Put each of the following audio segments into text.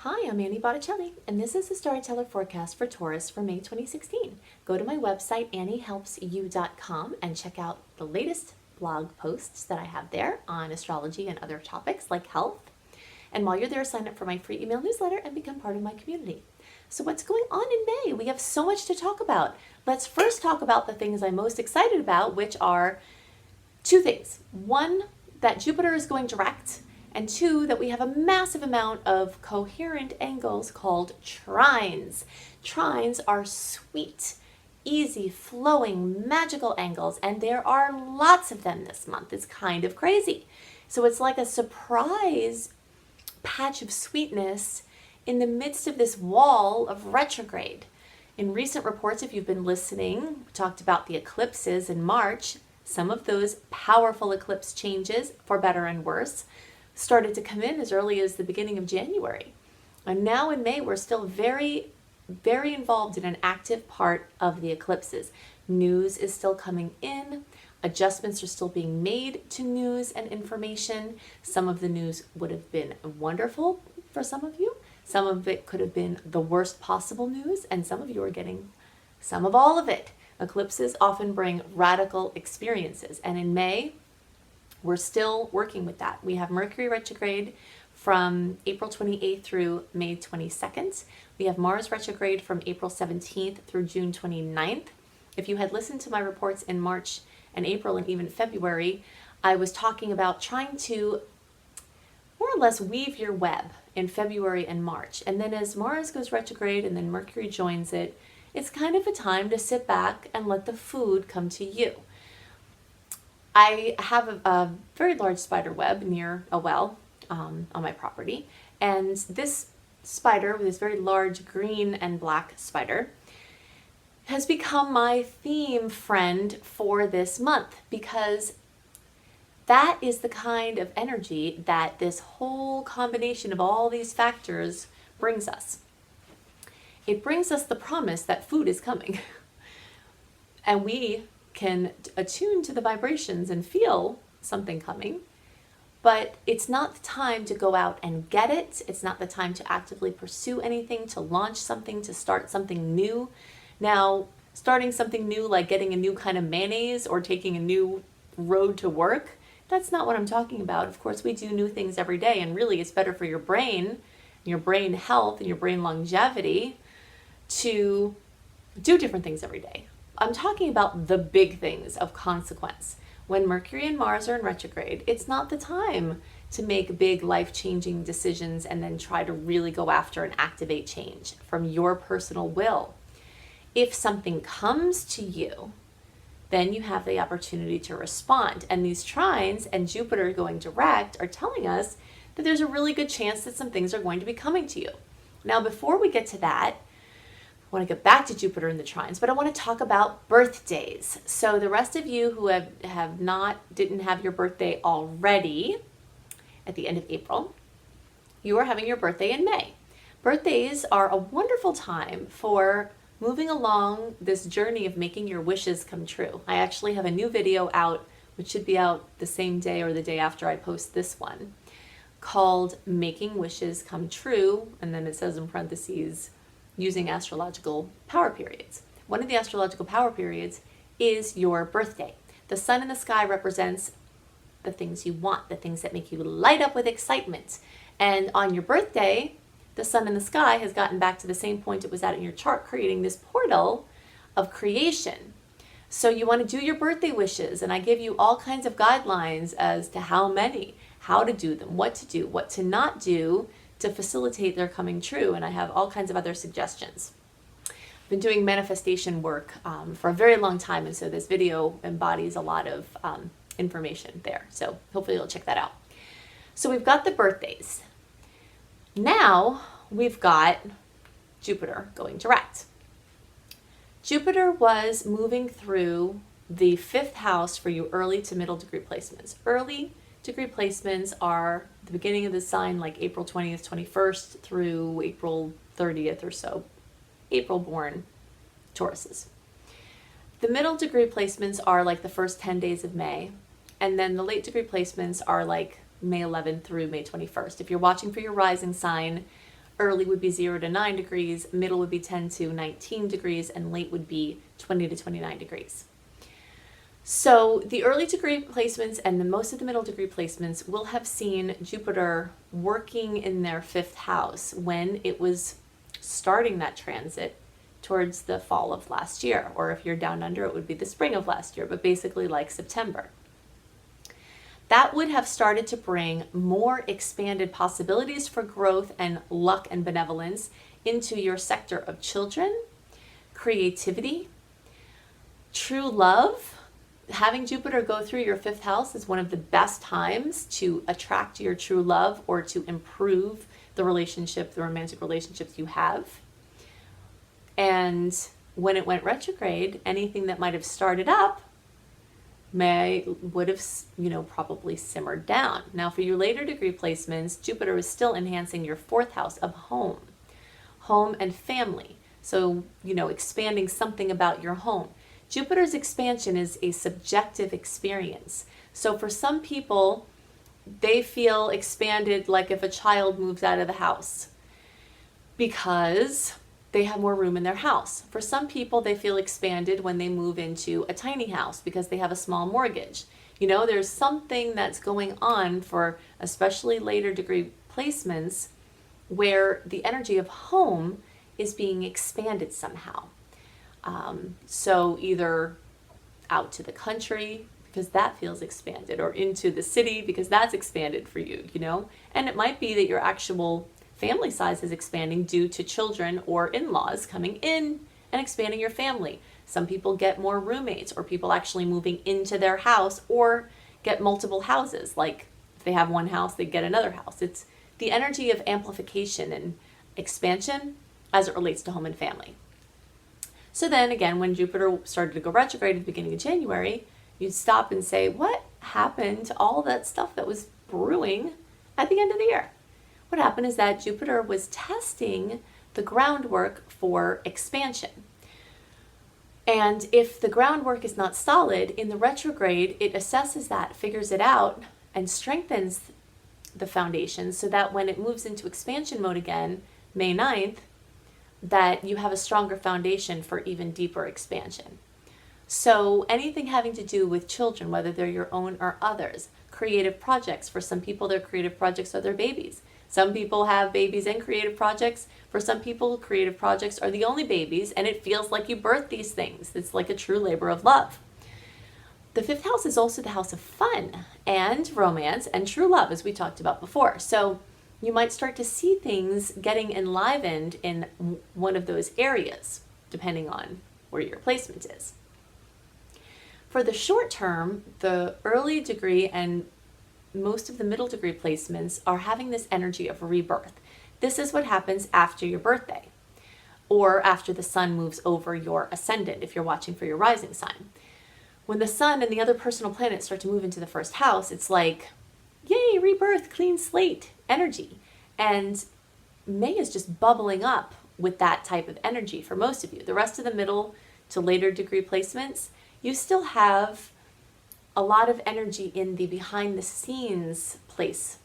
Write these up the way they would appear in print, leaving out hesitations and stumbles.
Hi, I'm Annie Botticelli, and this is the Storyteller Forecast for Taurus for May 2016. Go to my website, anniehelpsyou.com, and check out the latest blog posts that I have there on astrology and other topics like health. And while you're there, sign up for my free email newsletter and become part of my community. So what's going on in May? We have so much to talk about. Let's first talk about the things I'm most excited about, which are two things. One, that Jupiter is going direct, and two, that we have a massive amount of coherent angles called trines. Trines are sweet, easy, flowing, magical angles, and there are lots of them this month. It's kind of crazy. So it's like a surprise patch of sweetness in the midst of this wall of retrograde. In recent reports, if you've been listening, we talked about the eclipses in March. Some of those powerful eclipse changes, for better and worse, started to come in as early as the beginning of January. And now in May, we're still very, very involved in an active part of the eclipses. News is still coming in. Adjustments are still being made to news and information. Some of the news would have been wonderful for some of you. Some of it could have been the worst possible news, and some of you are getting some of all of it. Eclipses often bring radical experiences, and in May, we're still working with that. We have Mercury retrograde from April 28th through May 22nd. We have Mars retrograde from April 17th through June 29th. If you had listened to my reports in March and April and even February, I was talking about trying to more or less weave your web in February and March. And then as Mars goes retrograde and then Mercury joins it, it's kind of a time to sit back and let the food come to you. I have a very large spider web near a well on my property, and this spider, this very large green and black spider, has become my theme friend for this month, because that is the kind of energy that this whole combination of all these factors brings us. It brings us the promise that food is coming, and we can attune to the vibrations and feel something coming, but it's not the time to go out and get it. It's not the time to actively pursue anything, to launch something, to start something new. Now, starting something new like getting a new kind of mayonnaise or taking a new road to work, that's not what I'm talking about. Of course, we do new things every day, and really it's better for your brain health, and your brain longevity to do different things every day. I'm talking about the big things of consequence. When Mercury and Mars are in retrograde, it's not the time to make big life-changing decisions and then try to really go after and activate change from your personal will. If something comes to you, then you have the opportunity to respond. And these trines and Jupiter going direct are telling us that there's a really good chance that some things are going to be coming to you. Now, before we get to that, I want to get back to Jupiter and the trines, but I want to talk about birthdays. So the rest of you who didn't have your birthday already at the end of April, you are having your birthday in May. Birthdays are a wonderful time for moving along this journey of making your wishes come true. I actually have a new video out, which should be out the same day or the day after I post this one, called Making Wishes Come True, and then it says in parentheses, using astrological power periods. One of the astrological power periods is your birthday. The sun in the sky represents the things you want, the things that make you light up with excitement. And on your birthday, the sun in the sky has gotten back to the same point it was at in your chart, creating this portal of creation. So you want to do your birthday wishes, and I give you all kinds of guidelines as to how many, how to do them, what to do, what to not do, to facilitate their coming true, and I have all kinds of other suggestions. I've been doing manifestation work for a very long time, and so this video embodies a lot of information there. So hopefully you'll check that out. So we've got the birthdays. Now we've got Jupiter going direct. Jupiter was moving through the 5th house for you early to middle degree placements. Early degree placements are the beginning of the sign, like April 20th, 21st through April 30th or so, April-born Tauruses. The middle degree placements are like the first 10 days of May, and then the late degree placements are like May 11th through May 21st. If you're watching for your rising sign, Early would be 0 to 9 degrees, middle would be 10 to 19 degrees, and late would be 20 to 29 degrees. So the early degree placements and most of the middle degree placements will have seen Jupiter working in their 5th house when it was starting that transit towards the fall of last year. Or if you're down under, it would be the spring of last year, but basically like September. That would have started to bring more expanded possibilities for growth and luck and benevolence into your sector of children, creativity, true love. Having Jupiter go through your 5th house is one of the best times to attract your true love or to improve the romantic relationships you have. And when it went retrograde, anything that might have started up would have, probably simmered down. Now, for your later degree placements, Jupiter is still enhancing your 4th house of home and family. So, expanding something about your home. Jupiter's expansion is a subjective experience. So for some people, they feel expanded like if a child moves out of the house because they have more room in their house. For some people, they feel expanded when they move into a tiny house because they have a small mortgage. There's something that's going on for especially later degree placements where the energy of home is being expanded somehow. So either out to the country because that feels expanded, or into the city because that's expanded for you, And it might be that your actual family size is expanding due to children or in-laws coming in and expanding your family. Some people get more roommates, or people actually moving into their house, or get multiple houses. Like if they have one house, they get another house. It's the energy of amplification and expansion as it relates to home and family. So then again, when Jupiter started to go retrograde at the beginning of January, you'd stop and say, what happened to all that stuff that was brewing at the end of the year? What happened is that Jupiter was testing the groundwork for expansion. And if the groundwork is not solid, in the retrograde, it assesses that, figures it out, and strengthens the foundation so that when it moves into expansion mode again, May 9th, that you have a stronger foundation for even deeper expansion. So anything having to do with children, whether they're your own or others, creative projects. For some people, their creative projects are their babies. Some people have babies and creative projects. For some people, creative projects are the only babies, and it feels like you birthed these things. It's like a true labor of love. The 5th house is also the house of fun and romance and true love, as we talked about before. So you might start to see things getting enlivened in one of those areas, depending on where your placement is. For the short term, the early degree and most of the middle degree placements are having this energy of rebirth. This is what happens after your birthday, or after the sun moves over your ascendant, if you're watching for your rising sign. When the sun and the other personal planets start to move into the 1st house, it's like, yay, rebirth, clean slate energy. And May is just bubbling up with that type of energy for most of you. The rest of the middle to later degree placements, you still have a lot of energy in the behind the scenes place.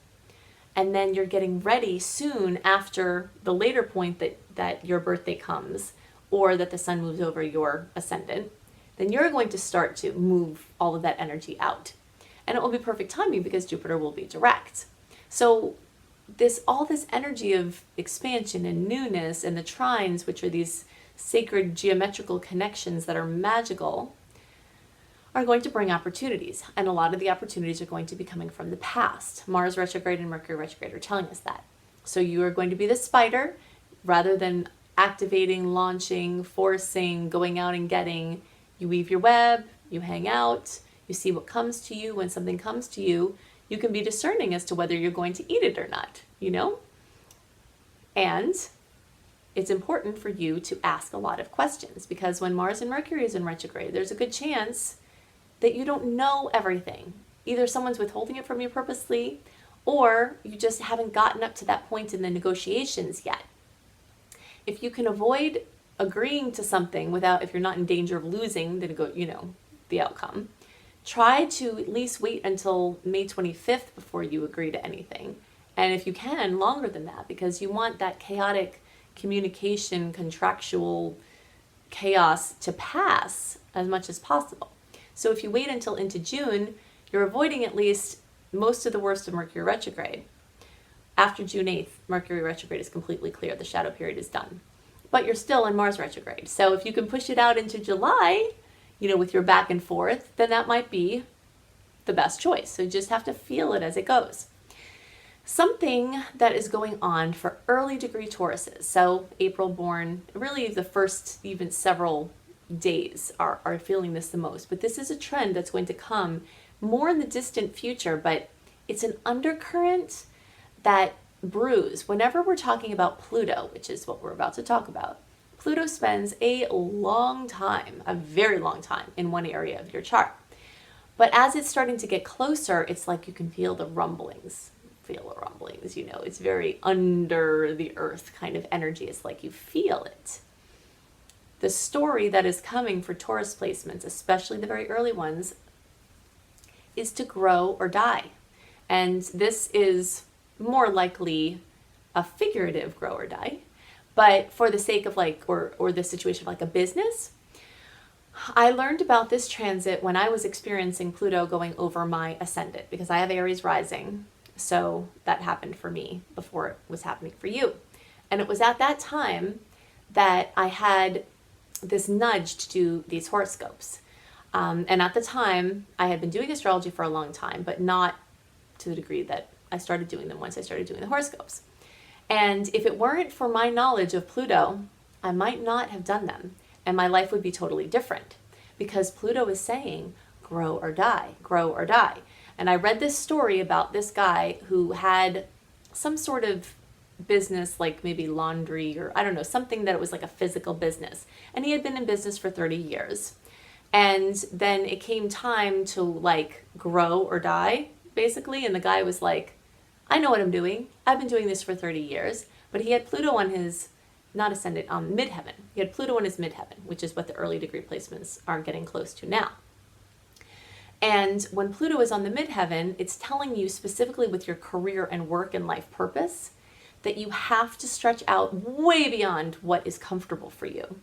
And then you're getting ready soon after the later point that your birthday comes, or that the sun moves over your ascendant, then you're going to start to move all of that energy out. And it will be perfect timing because Jupiter will be direct. So all this energy of expansion and newness, and the trines, which are these sacred geometrical connections that are magical, are going to bring opportunities. And a lot of the opportunities are going to be coming from the past. Mars retrograde and Mercury retrograde are telling us that. So you are going to be the spider rather than activating, launching, forcing, going out and getting. You weave your web, you hang out, you see what comes to you. When something comes to you, you can be discerning as to whether you're going to eat it or not, And it's important for you to ask a lot of questions, because when Mars and Mercury is in retrograde, there's a good chance that you don't know everything. Either someone's withholding it from you purposely, or you just haven't gotten up to that point in the negotiations yet. If you can avoid agreeing to something if you're not in danger of losing the outcome, try to at least wait until May 25th before you agree to anything. And if you can, longer than that, because you want that chaotic communication, contractual chaos to pass as much as possible. So if you wait until into June, you're avoiding at least most of the worst of Mercury retrograde. After June 8th, Mercury retrograde is completely clear. The shadow period is done. But you're still in Mars retrograde. So if you can push it out into July, with your back and forth, then that might be the best choice. So you just have to feel it as it goes. Something that is going on for early degree Tauruses, so April born, really the first even several days are feeling this the most. But this is a trend that's going to come more in the distant future, but it's an undercurrent that brews. Whenever we're talking about Pluto, which is what we're about to talk about, Pluto spends a long time, a very long time, in one area of your chart. But as it's starting to get closer, it's like you can feel the rumblings. It's very under the earth kind of energy. It's like you feel it. The story that is coming for Taurus placements, especially the very early ones, is to grow or die. And this is more likely a figurative grow or die. But for the sake of or the situation of like a business, I learned about this transit when I was experiencing Pluto going over my ascendant, because I have Aries rising. So that happened for me before it was happening for you. And it was at that time that I had this nudge to do these horoscopes. And at the time, I had been doing astrology for a long time, but not to the degree that I started doing them once I started doing the horoscopes. And if it weren't for my knowledge of Pluto, I might not have done them. And my life would be totally different, because Pluto is saying, grow or die, grow or die. And I read this story about this guy who had some sort of business, like maybe laundry or I don't know, something that it was like a physical business. And he had been in business for 30 years. And then it came time to like grow or die, basically. And the guy was like, I know what I'm doing. I've been doing this for 30 years. But he had Pluto on his, not ascendant, midheaven. He had Pluto on his midheaven, which is what the early degree placements are getting close to now. And when Pluto is on the midheaven, it's telling you specifically with your career and work and life purpose that you have to stretch out way beyond what is comfortable for you.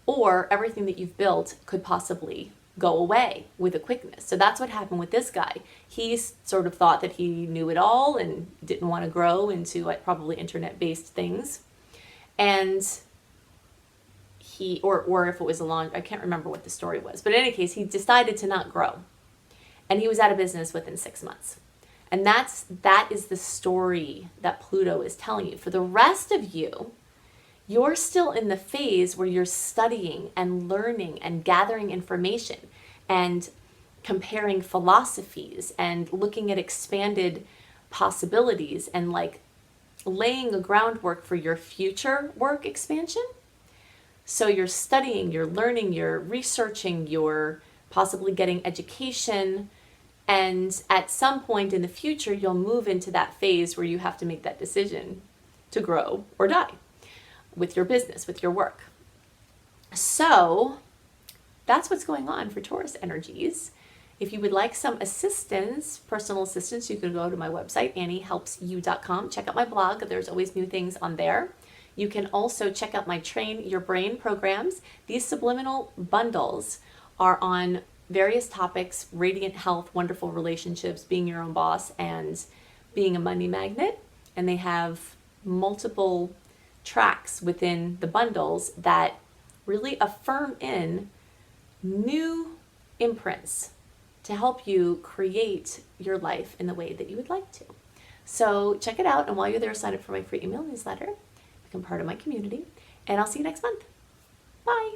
Or everything that you've built could possibly go away with a quickness. So that's what happened with this guy. He sort of thought that he knew it all and didn't want to grow into like probably internet-based things. And he, or if it was I can't remember what the story was, but in any case, he decided to not grow. And he was out of business within 6 months. And that is the story that Pluto is telling you. For the rest of you, you're still in the phase where you're studying and learning and gathering information and comparing philosophies and looking at expanded possibilities and like laying a groundwork for your future work expansion. So you're studying, you're learning, you're researching, you're possibly getting education. And at some point in the future, you'll move into that phase where you have to make that decision to grow or die with your business, with your work. So that's what's going on for Taurus energies. If you would like some assistance, personal assistance, you can go to my website, anniehelpsyou.com. Check out my blog. There's always new things on there. You can also check out my Train Your Brain programs. These subliminal bundles are on various topics: radiant health, wonderful relationships, being your own boss, and being a money magnet. And they have multiple tracks within the bundles that really affirm in new imprints to help you create your life in the way that you would like to. So check it out, and while you're there, sign up for my free email newsletter, become part of my community, and I'll see you next month. Bye.